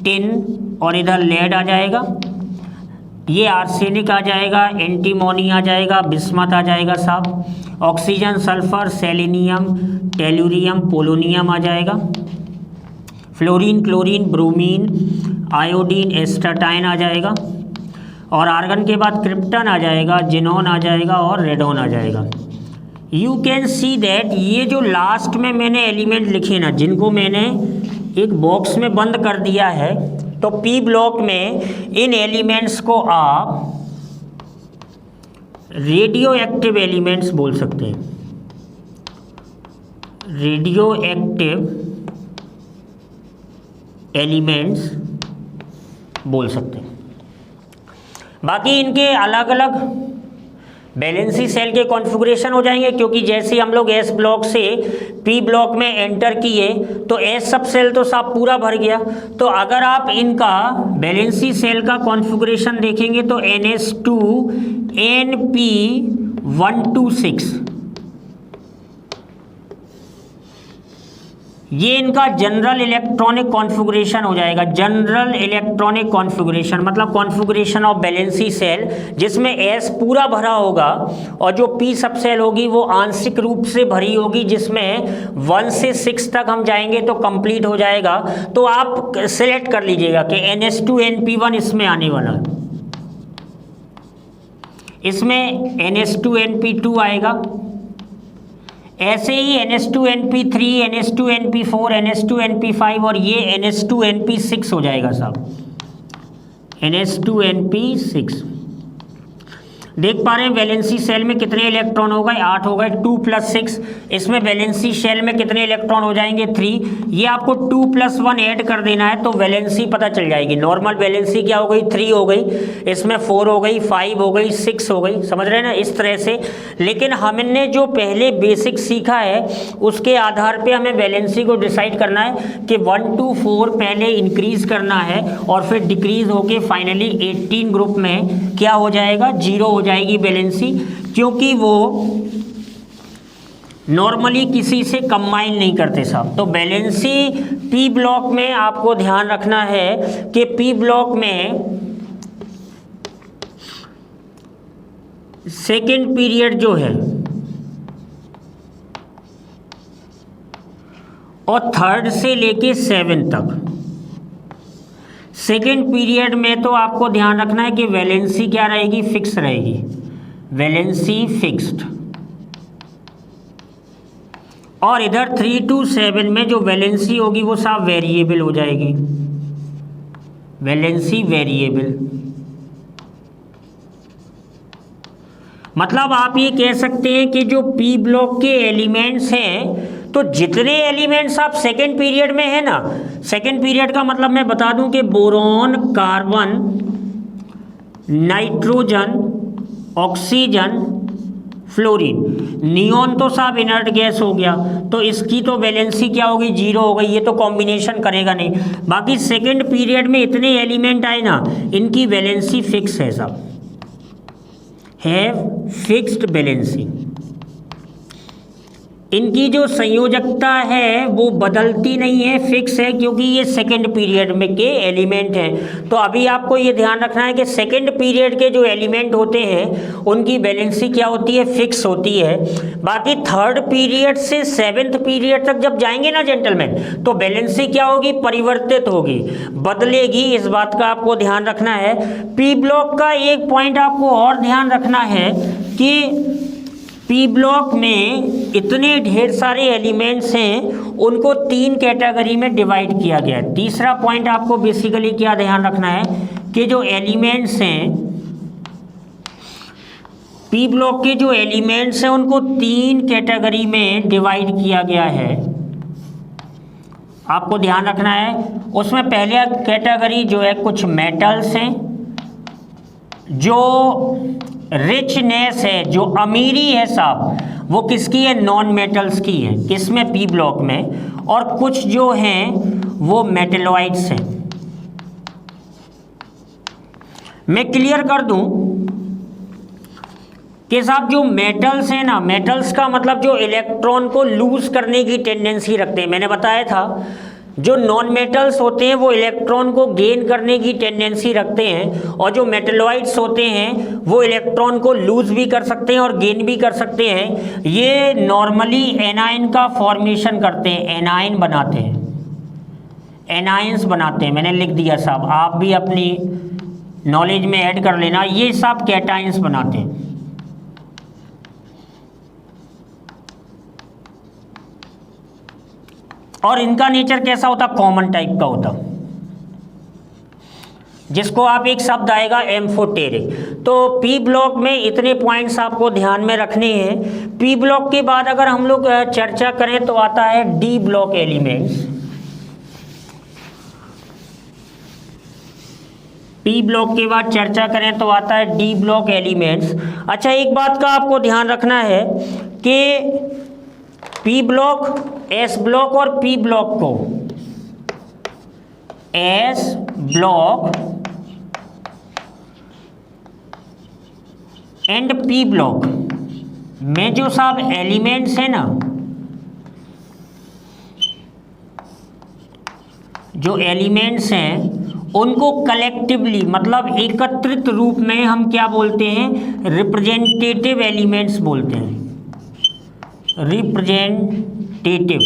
टिन और इधर लेड आ जाएगा, ये आर्सेनिक आ जाएगा, एंटीमोनी आ जाएगा, बिस्मथ आ जाएगा साहब, oxygen, sulphur, selenium, tellurium, polonium आ जाएगा, fluorine, chlorine, bromine, iodine, astatine आ जाएगा और आर्गन के बाद क्रिप्टन आ जाएगा, जिनोन आ जाएगा और रेडोन आ जाएगा। यू कैन सी दैट ये जो लास्ट में मैंने एलिमेंट लिखे ना, जिनको मैंने एक बॉक्स में बंद कर दिया है, तो पी ब्लॉक में इन एलिमेंट्स को आप रेडियो एक्टिव एलिमेंट्स बोल सकते हैं, रेडियो एक्टिव एलिमेंट्स बोल सकते हैं। बाकी इनके अलग अलग वैलेंसी सेल के कॉन्फ़िगरेशन हो जाएंगे, क्योंकि जैसे हम लोग एस ब्लॉक से पी ब्लॉक में एंटर किए तो एस सब सेल तो साफ पूरा भर गया। तो अगर आप इनका वैलेंसी सेल का कॉन्फ़िगरेशन देखेंगे तो NS2NP126 ये इनका जनरल इलेक्ट्रॉनिक कॉन्फ़िगरेशन हो जाएगा। जनरल इलेक्ट्रॉनिक कॉन्फ़िगरेशन मतलब कॉन्फ़िगरेशन ऑफ वैलेंसी सेल, जिसमें एस पूरा भरा होगा और जो पी सब सेल होगी वो आंशिक रूप से भरी होगी, जिसमें 1 से 6 तक हम जाएंगे तो कंप्लीट हो जाएगा। तो आप सिलेक्ट कर लीजिएगा कि NS2NP1 इसमें आने वाला है, इसमें NS2NP2 आएगा, ऐसे ही NS2NP3, NS2NP4, NS2NP5 और ये NS2NP6 हो जाएगा साहब, NS2NP6। देख पा रहे हैं वैलेंसी सेल में कितने इलेक्ट्रॉन हो गए, 8 हो गए, 2 + 6। इसमें वैलेंसी सेल में कितने इलेक्ट्रॉन हो जाएंगे, 3। ये आपको 2 + 1 ऐड कर देना है तो वैलेंसी पता चल जाएगी। नॉर्मल वैलेंसी क्या हो गई, 3 हो गई, इसमें 4 हो गई, 5 हो गई, 6 हो गई, समझ रहे हैं ना, इस तरह से। लेकिन हमने जो पहले बेसिक सीखा है उसके आधार पर हमें वैलेंसी को डिसाइड करना है कि 1 to 4 पहले इंक्रीज करना है और फिर डिक्रीज होके फाइनली 18 ग्रुप में क्या हो जाएगा, 0 हो जाएगी वैलेंसी, क्योंकि वो नॉर्मली किसी से कंबाइन नहीं करते साहब। तो वैलेंसी पी ब्लॉक में आपको ध्यान रखना है कि पी ब्लॉक में सेकेंड पीरियड जो है और थर्ड से लेके 7 तक, सेकेंड पीरियड में तो आपको ध्यान रखना है कि वैलेंसी क्या रहेगी, फिक्स रहेगी, वैलेंसी फिक्स्ड। और इधर 3 to 7 में जो वैलेंसी होगी वो साफ वेरिएबल हो जाएगी, वैलेंसी वेरिएबल। मतलब आप ये कह सकते हैं कि जो पी ब्लॉक के एलिमेंट्स हैं, तो जितने एलिमेंट्स आप सेकेंड पीरियड में है ना, सेकेंड पीरियड का मतलब मैं बता दूं कि boron, carbon, nitrogen, oxygen, fluorine, neon तो साहब इनर्ट गैस हो गया, तो इसकी तो वैलेंसी क्या होगी, 0 हो गई, ये तो कॉम्बिनेशन करेगा नहीं। बाकी सेकेंड पीरियड में इतने एलिमेंट आए ना, इनकी वैलेंसी फिक्स है साहब, हैव फिक्स्ड वैलेंसी। इनकी जो संयोजकता है वो बदलती नहीं है, फिक्स है, क्योंकि ये सेकेंड पीरियड में के एलिमेंट हैं। तो अभी आपको ये ध्यान रखना है कि सेकेंड पीरियड के जो एलिमेंट होते हैं उनकी वैलेंसी क्या होती है, फिक्स होती है। बाकी थर्ड पीरियड से 7th पीरियड तक जब जाएंगे ना जेंटलमैन, तो वैलेंसी क्या होगी, परिवर्तित होगी, बदलेगी। इस बात का आपको ध्यान रखना है। पी ब्लॉक का एक पॉइंट आपको और ध्यान रखना है कि पी ब्लॉक में इतने ढेर सारे एलिमेंट्स हैं, उनको 3 कैटेगरी में डिवाइड किया गया है। तीसरा पॉइंट आपको बेसिकली क्या ध्यान रखना है कि जो एलिमेंट्स हैं, पी ब्लॉक के जो एलिमेंट्स हैं उनको 3 कैटेगरी में डिवाइड किया गया है। आपको ध्यान रखना है। उसमें पहले कैटेगरी जो है कुछ मेटल्स हैं, जो रिचनेस है, जो अमीरी है साहब, वो किसकी है? नॉन मेटल्स की है। किसमें? पी ब्लॉक में। और कुछ जो हैं वो मेटेलॉइड्स हैं। मैं क्लियर कर दूं कि साहब जो मेटल्स हैं ना, मेटल्स का मतलब जो इलेक्ट्रॉन को लूज करने की टेंडेंसी रखते हैं। मैंने बताया था जो नॉन मेटल्स होते हैं वो इलेक्ट्रॉन को गेन करने की टेंडेंसी रखते हैं, और जो मेटेलॉइड्स होते हैं वो इलेक्ट्रॉन को लूज भी कर सकते हैं और गेन भी कर सकते हैं। ये नॉर्मली एनायन का फॉर्मेशन करते हैं, एनायन बनाते हैं, एनायंस बनाते हैं। मैंने लिख दिया साहब, आप भी अपनी नॉलेज में ऐड कर लेना। ये सब कैटायंस बनाते हैं। और इनका नेचर कैसा होता? कॉमन टाइप का होता, जिसको आप एक शब्द आएगा एम्फोटेरिक। तो पी ब्लॉक में इतने पॉइंट्स आपको ध्यान में रखने हैं। पी ब्लॉक के बाद अगर हम लोग चर्चा करें तो आता है D block elements. P block के बाद चर्चा करें तो आता है डी ब्लॉक एलिमेंट्स। अच्छा, एक बात का आपको ध्यान रखना है कि पी ब्लॉक, एस ब्लॉक और पी ब्लॉक को, S block and P block में जो साहब एलिमेंट्स हैं ना, जो एलिमेंट्स हैं उनको कलेक्टिवली मतलब एकत्रित रूप में हम क्या बोलते हैं? रिप्रेजेंटेटिव एलिमेंट्स बोलते हैं। रिप्रेजेंटेटिव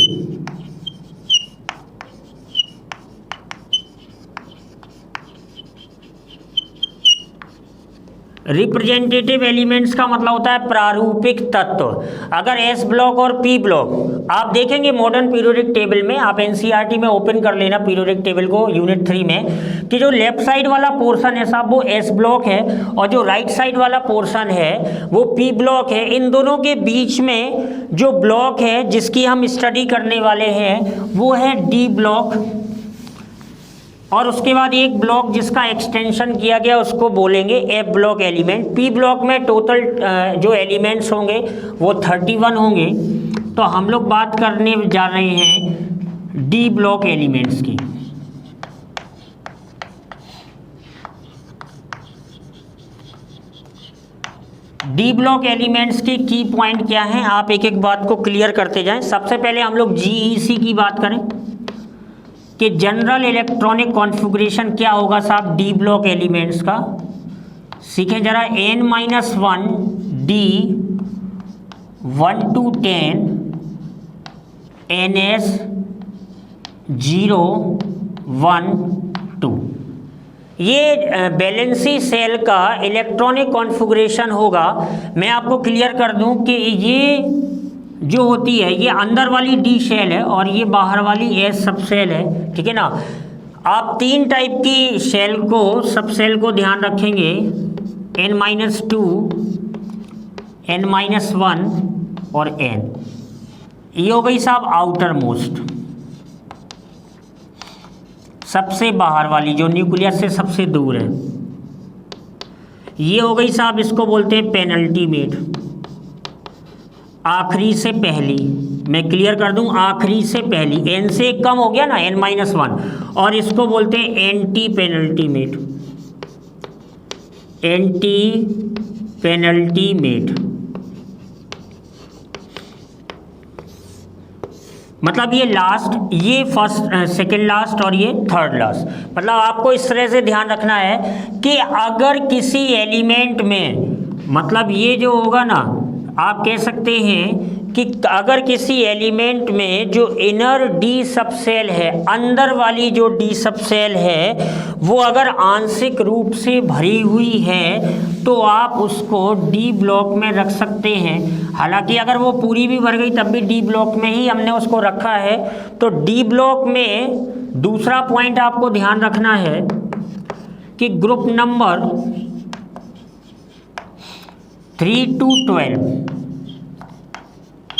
रिप्रेजेंटेटिव एलिमेंट्स का मतलब होता है प्रारूपिक तत्व। अगर एस ब्लॉक और पी ब्लॉक आप देखेंगे मॉडर्न पीरियोडिक टेबल में, आप एनसीईआरटी में ओपन कर लेना पीरियोडिक टेबल को यूनिट 3 में, कि जो लेफ्ट साइड वाला पोर्शन है साहब वो एस ब्लॉक है और जो राइट साइड वाला पोर्शन है वो पी ब्लॉक है। इन दोनों के बीच में जो ब्लॉक है जिसकी हम स्टडी करने वाले हैं वो है डी ब्लॉक, और उसके बाद एक ब्लॉक जिसका एक्सटेंशन किया गया उसको बोलेंगे F block element. P block में टोटल जो एलिमेंट्स होंगे वो 31 होंगे। तो हम लोग बात करने जा रहे हैं डी ब्लॉक एलिमेंट्स की। डी ब्लॉक एलिमेंट्स के की पॉइंट क्या हैं, आप एक एक बात को क्लियर करते जाएं। सबसे पहले हम लोग जीईसी की बात करें कि जनरल इलेक्ट्रॉनिक कॉन्फ़िगरेशन क्या होगा साहब डी ब्लॉक एलिमेंट्स का। सीखें जरा। n-1 d 1 to 10 ns 0 1 2, ये बैलेंसी सेल का इलेक्ट्रॉनिक कॉन्फ़िगरेशन होगा। मैं आपको क्लियर कर दूं कि ये जो होती है ये अंदर वाली डी शेल है और ये बाहर वाली एस सब सेल है, ठीक है ना। आप 3 टाइप की शेल को, सब सेल को ध्यान रखेंगे, n-2, n-1 और n। ये हो गई साहब आउटर मोस्ट, सबसे बाहर वाली जो न्यूक्लियस से सबसे दूर है। ये हो गई साहब, इसको बोलते हैं पेनल्टीमेट, आखिरी से पहली। मैं क्लियर कर दूं, आखिरी से पहली, n से कम हो गया ना, n-1, और इसको बोलते हैं एंटी पेनल्टीमेट, एंटी पेनल्टीमेट। मतलब ये लास्ट, ये फर्स्ट, सेकंड लास्ट और ये थर्ड लास्ट। मतलब आपको इस तरह से ध्यान रखना है कि अगर किसी एलिमेंट में, मतलब ये जो होगा ना, आप कह सकते हैं कि अगर किसी एलिमेंट में जो इनर डी सब सेल है, अंदर वाली जो डी सब सेल है, वो अगर आंशिक रूप से भरी हुई है तो आप उसको डी ब्लॉक में रख सकते हैं। हालांकि अगर वो पूरी भी भर गई तब भी डी ब्लॉक में ही हमने उसको रखा है। तो डी ब्लॉक में दूसरा पॉइंट आपको ध्यान रखना है कि ग्रुप नंबर 3 to 12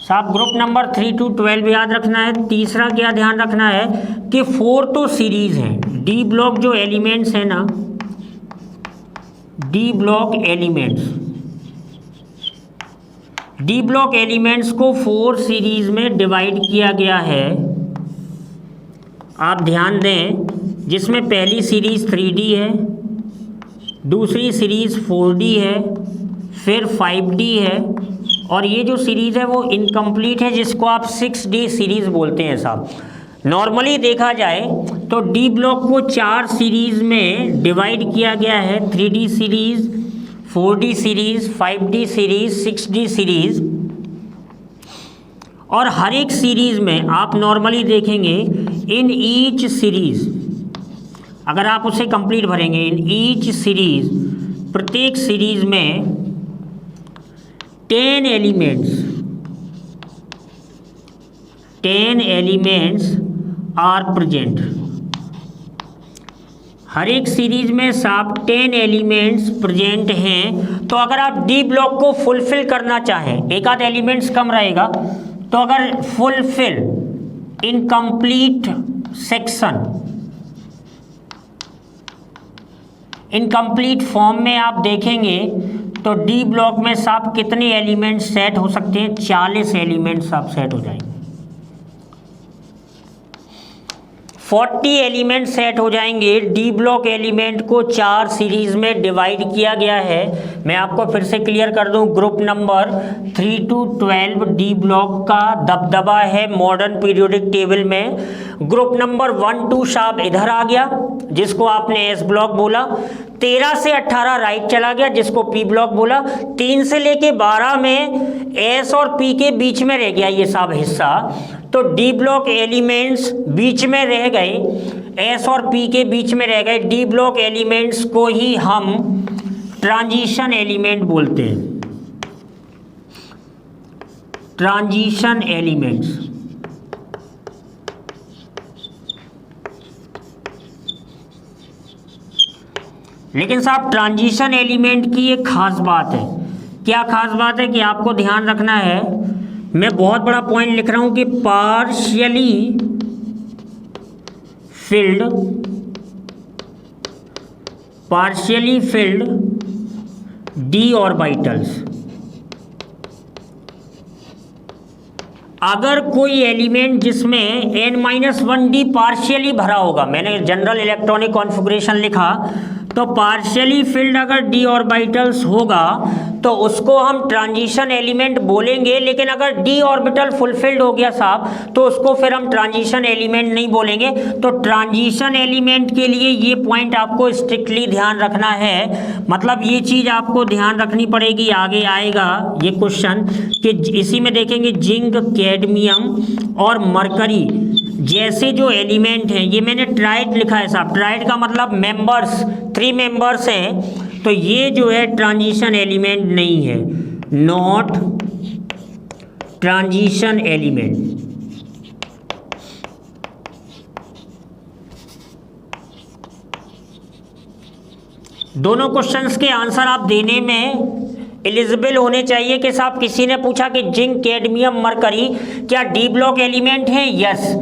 साहब ग्रुप नंबर 3 to 12 याद रखना है। तीसरा क्या ध्यान रखना है कि 4 तो सीरीज हैं, डी ब्लॉक जो एलिमेंट्स हैं ना, डी ब्लॉक एलिमेंट्स को 4 सीरीज में डिवाइड किया गया है। आप ध्यान दें, जिसमें पहली सीरीज 3D है, दूसरी सीरीज 4D है, फिर 5D है, और ये जो सीरीज़ है वो इनकम्प्लीट है, जिसको आप 6D सीरीज़ बोलते हैं साहब। नॉर्मली देखा जाए तो डी ब्लॉक को 4 सीरीज़ में डिवाइड किया गया है, 3D series, 4D series, 5D series, 6D series. और हर एक सीरीज़ में आप नॉर्मली देखेंगे इन ईच सीरीज़, अगर आप उसे कंप्लीट भरेंगे, इन ईच सीरीज़, प्रत्येक सीरीज़ में 10 एलिमेंट्स आर प्रेजेंट। हर एक सीरीज में साहब 10 एलिमेंट्स प्रेजेंट हैं। तो अगर आप डी ब्लॉक को फुलफिल करना चाहें, एक आध एलिमेंट्स कम रहेगा, तो अगर fulfil incomplete section, incomplete form में आप देखेंगे तो डी ब्लॉक में साहब कितने एलिमेंट्स सेट हो सकते हैं? 40 एलिमेंट्स साहब सेट हो जाएंगे, 40 एलिमेंट सेट हो जाएंगे। डी ब्लॉक एलिमेंट को 4 सीरीज में डिवाइड किया गया है। मैं आपको फिर से क्लियर कर दूं, group number 3 to 12 D block का दबदबा है मॉडर्न पीरियोडिक टेबल में। ग्रुप नंबर 1 2 साहब इधर आ गया, जिसको आपने एस ब्लॉक बोला। 13 से 18 राइट चला गया, जिसको पी ब्लॉक बोला। 3 से लेके 12 में एस और पी के बीच में रह गया ये सब हिस्सा, तो डी ब्लॉक एलिमेंट्स बीच में रह गए, एस और पी के बीच में रह गए। डी ब्लॉक एलिमेंट्स को ही हम ट्रांजिशन एलिमेंट बोलते हैं, ट्रांजिशन एलिमेंट्स। लेकिन साहब ट्रांजिशन एलिमेंट की एक खास बात है। क्या खास बात है कि आपको ध्यान रखना है, मैं बहुत बड़ा पॉइंट लिख रहा हूं कि पार्शियली फिल्ड डी ऑर्बिटल्स। अगर कोई एलिमेंट जिसमें n-1d पार्शियली भरा होगा, मैंने जनरल इलेक्ट्रॉनिक कॉन्फ़िगरेशन लिखा, तो पार्शियली फिल्ड अगर डी ऑर्बिटल्स होगा तो उसको हम ट्रांजिशन एलिमेंट बोलेंगे। लेकिन अगर डी ऑर्बिटल फुलफिल्ड हो गया साहब, तो उसको फिर हम ट्रांजिशन एलिमेंट नहीं बोलेंगे। तो ट्रांजिशन एलिमेंट के लिए ये पॉइंट आपको स्ट्रिक्टली ध्यान रखना है। मतलब ये चीज़ आपको ध्यान रखनी पड़ेगी, आगे आएगा ये क्वेश्चन कि इसी में देखेंगे जिंक, कैडमियम और मरकरी जैसे जो एलिमेंट हैं, ये मैंने ट्राइड लिखा है साहब। ट्राइड का मतलब मेंबर्स, 3 मेंबर्स हैं, तो ये जो है ट्रांजिशन एलिमेंट नहीं है, नॉट ट्रांजिशन एलिमेंट। दोनों क्वेश्चंस के आंसर आप देने में एलिजिबल होने चाहिए कि साहब किसी ने पूछा कि जिंक, कैडमियम, मरकरी क्या डी ब्लॉक एलिमेंट है? यस।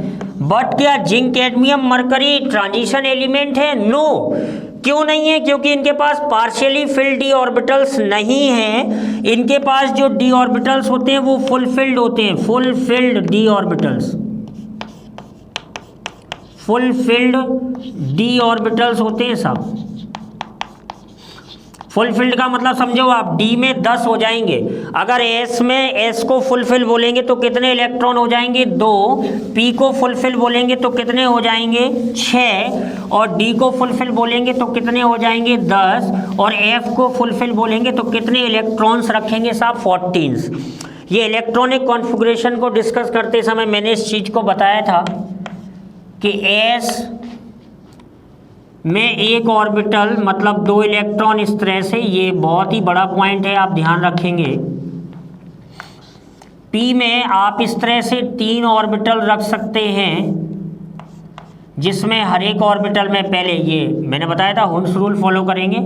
बट क्या zinc, cadmium, mercury transition element है? नो। क्यों नहीं है? क्योंकि इनके पास पार्शियली फिल्ड डी ऑर्बिटल्स नहीं हैं। इनके पास जो डी ऑर्बिटल्स होते हैं वो फुलफिल्ड होते हैं, fulfilled D orbitals, fulfilled D orbitals होते हैं साहब। फुलफिल्ड का मतलब समझो आप, डी में 10 हो जाएंगे। अगर एस में एस को फुलफिल बोलेंगे तो कितने इलेक्ट्रॉन हो जाएंगे? 2। पी को फुलफिल बोलेंगे तो कितने हो जाएंगे? 6। और डी को फुलफिल बोलेंगे तो कितने हो जाएंगे? 10। और एफ को फुलफिल बोलेंगे तो कितने इलेक्ट्रॉन्स रखेंगे साहब? 14। ये इलेक्ट्रॉनिक कॉन्फ़िगरेशन को डिस्कस करते समय मैंने इस चीज़ को बताया था कि एस में एक ऑर्बिटल मतलब 2 इलेक्ट्रॉन इस तरह से, ये बहुत ही बड़ा पॉइंट है, आप ध्यान रखेंगे। पी में आप इस तरह से 3 ऑर्बिटल रख सकते हैं, जिसमें हर एक ऑर्बिटल में पहले ये मैंने बताया था हुन्स रूल फॉलो करेंगे।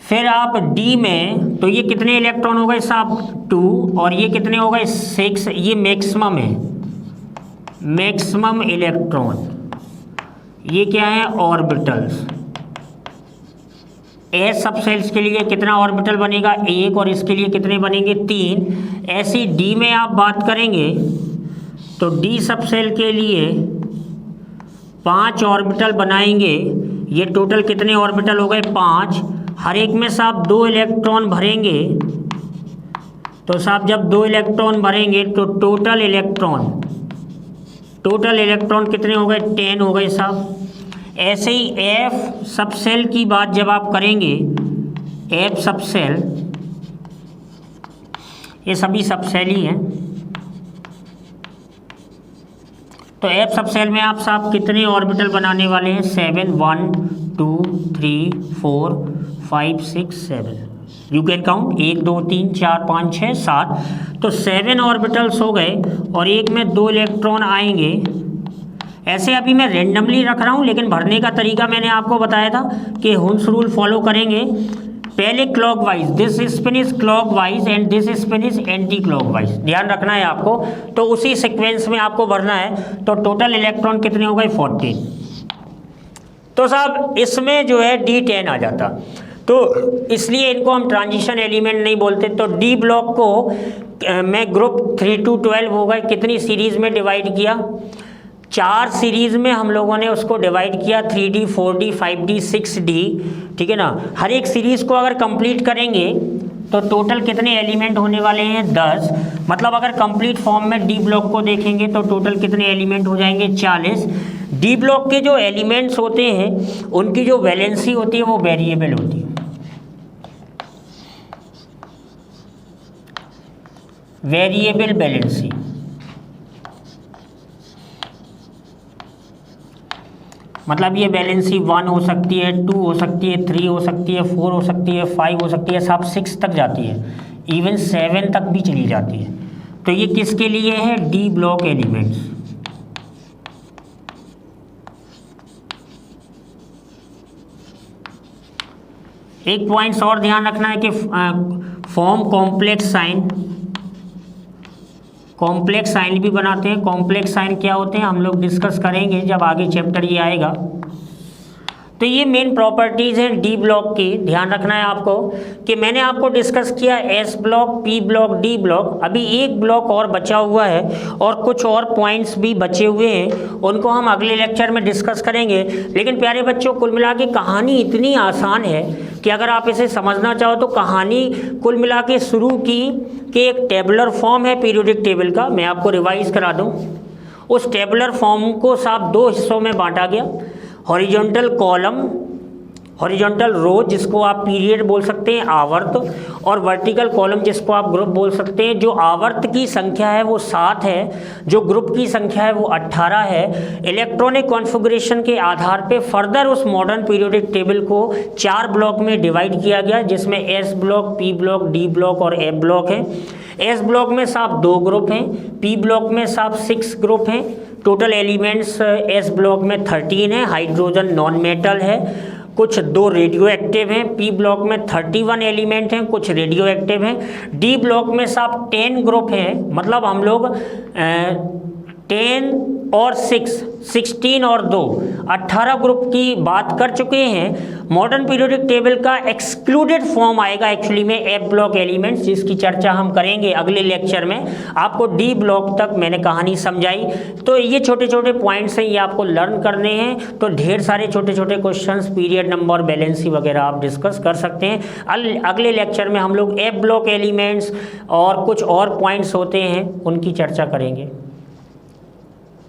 फिर आप डी में तो ये कितने इलेक्ट्रॉन हो गए साहब 2, और ये कितने हो गए 6, ये मैक्सिमम है, मैक्सिमम इलेक्ट्रॉन। ये क्या है ऑर्बिटल्स। एस सब सेल्स के लिए कितना ऑर्बिटल बनेगा 1, और इसके लिए कितने बनेंगे 3। ऐसी डी में आप बात करेंगे तो डी सब सेल के लिए 5 ऑर्बिटल बनाएंगे। ये टोटल कितने ऑर्बिटल हो गए 5। हर एक में साहब 2 इलेक्ट्रॉन भरेंगे, तो साहब जब 2 इलेक्ट्रॉन भरेंगे तो टोटल इलेक्ट्रॉन कितने हो गए 10 हो गए साहब। ऐसे ही एफ सब सेल की बात जब आप करेंगे, एफ सब सेल, ये सभी सब सेल ही हैं, तो एफ सब सेल में आप साहब कितने ऑर्बिटल बनाने वाले हैं 7, 1 2 3 4 5 6 7, यू कैन काउंट 1 2 3 4 5 6 7, तो 7 ऑर्बिटल्स हो गए, और एक में 2 इलेक्ट्रॉन आएंगे। ऐसे अभी मैं रेंडमली रख रहा हूँ, लेकिन भरने का तरीका मैंने आपको बताया था कि हुन्स रूल फॉलो करेंगे। पहले clockwise, this spin is clockwise and this spin is anti clockwise, ध्यान रखना है आपको। तो उसी सीक्वेंस में आपको भरना है। तो टोटल इलेक्ट्रॉन कितने हो गए 14। तो साहब इसमें जो है D10 आ जाता, तो इसलिए इनको हम ट्रांजिशन एलिमेंट नहीं बोलते। तो डी ब्लॉक को मैं ग्रुप 3 to 12 हो गए कितनी सीरीज में डिवाइड किया, 4 सीरीज में हम लोगों ने उसको डिवाइड किया, 3D 4D 5D 6D, ठीक है ना। हर एक सीरीज को अगर कंप्लीट करेंगे तो टोटल कितने एलिमेंट होने वाले हैं 10। मतलब अगर कंप्लीट फॉर्म में डी ब्लॉक को देखेंगे तो टोटल कितने एलिमेंट हो जाएंगे 40। डी ब्लॉक के जो एलिमेंट्स होते हैं उनकी जो वैलेंसी होती है वो वेरिएबल होती है, वेरिएबल वैलेंसी। मतलब ये वैलेंसी 1 हो सकती है, 2 हो सकती है, 3 हो सकती है, 4 हो सकती है, 5 हो सकती है, सब 6 तक जाती है, इवन 7 तक भी चली जाती है। तो ये किसके लिए है डी ब्लॉक एलिमेंट्स। एक पॉइंट्स और ध्यान रखना है कि form complex sign, complex sign भी बनाते हैं। कॉम्प्लेक्स साइन क्या होते हैं हम लोग डिस्कस करेंगे जब आगे चैप्टर ये आएगा। तो ये मेन प्रॉपर्टीज़ हैं डी ब्लॉक की, ध्यान रखना है आपको कि मैंने आपको डिस्कस किया S block, P block, D block. अभी एक ब्लॉक और बचा हुआ है और कुछ और पॉइंट्स भी बचे हुए हैं, उनको हम अगले लेक्चर में डिस्कस करेंगे। लेकिन प्यारे बच्चों, कुल मिला के कहानी इतनी आसान है कि अगर आप इसे समझना चाहो तो कहानी कुल मिला के शुरू की कि एक टेबुलर फॉर्म है पीरियोडिक टेबल का। मैं आपको रिवाइज करा दूँ, उस टेबुलर फॉर्म को साहब 2 हिस्सों में बांटा गया, हॉरिजॉन्टल कॉलम, हॉरिजॉन्टल रो जिसको आप पीरियड बोल सकते हैं आवर्त, और वर्टिकल कॉलम जिसको आप ग्रुप बोल सकते हैं। जो आवर्त की संख्या है वो 7 है, जो ग्रुप की संख्या है वो 18 है। इलेक्ट्रॉनिक कॉन्फ़िगरेशन के आधार पे फर्दर उस मॉडर्न पीरियोडिक टेबल को 4 ब्लॉक में डिवाइड किया गया, जिसमें S block, P block, D block और ए ब्लॉक है। एस ब्लॉक में साहब 2 ग्रुप हैं, पी ब्लॉक में साहब 6 ग्रुप हैं। टोटल एलिमेंट्स एस ब्लॉक में 13 है, हाइड्रोजन नॉन मेटल है, कुछ 2 रेडियो एक्टिव हैं। पी ब्लॉक में 31 एलिमेंट हैं, कुछ रेडियो एक्टिव हैं। डी ब्लॉक में साहब 10 ग्रुप हैं, मतलब हम लोग 10 और 6, 16 और 2, 18 ग्रुप की बात कर चुके हैं। मॉडर्न पीरियोडिक टेबल का एक्सक्लूडेड फॉर्म आएगा एक्चुअली में एफ ब्लॉक एलिमेंट्स, जिसकी चर्चा हम करेंगे अगले लेक्चर में। आपको डी ब्लॉक तक मैंने कहानी समझाई। तो ये छोटे छोटे पॉइंट्स हैं, ये आपको लर्न करने हैं। तो ढेर सारे छोटे छोटे क्वेश्चंस, पीरियड नंबर, बैलेंसी वगैरह आप डिस्कस कर सकते हैं। अगले लेक्चर में हम लोग एफ ब्लॉक एलिमेंट्स और कुछ और पॉइंट्स होते हैं उनकी चर्चा करेंगे।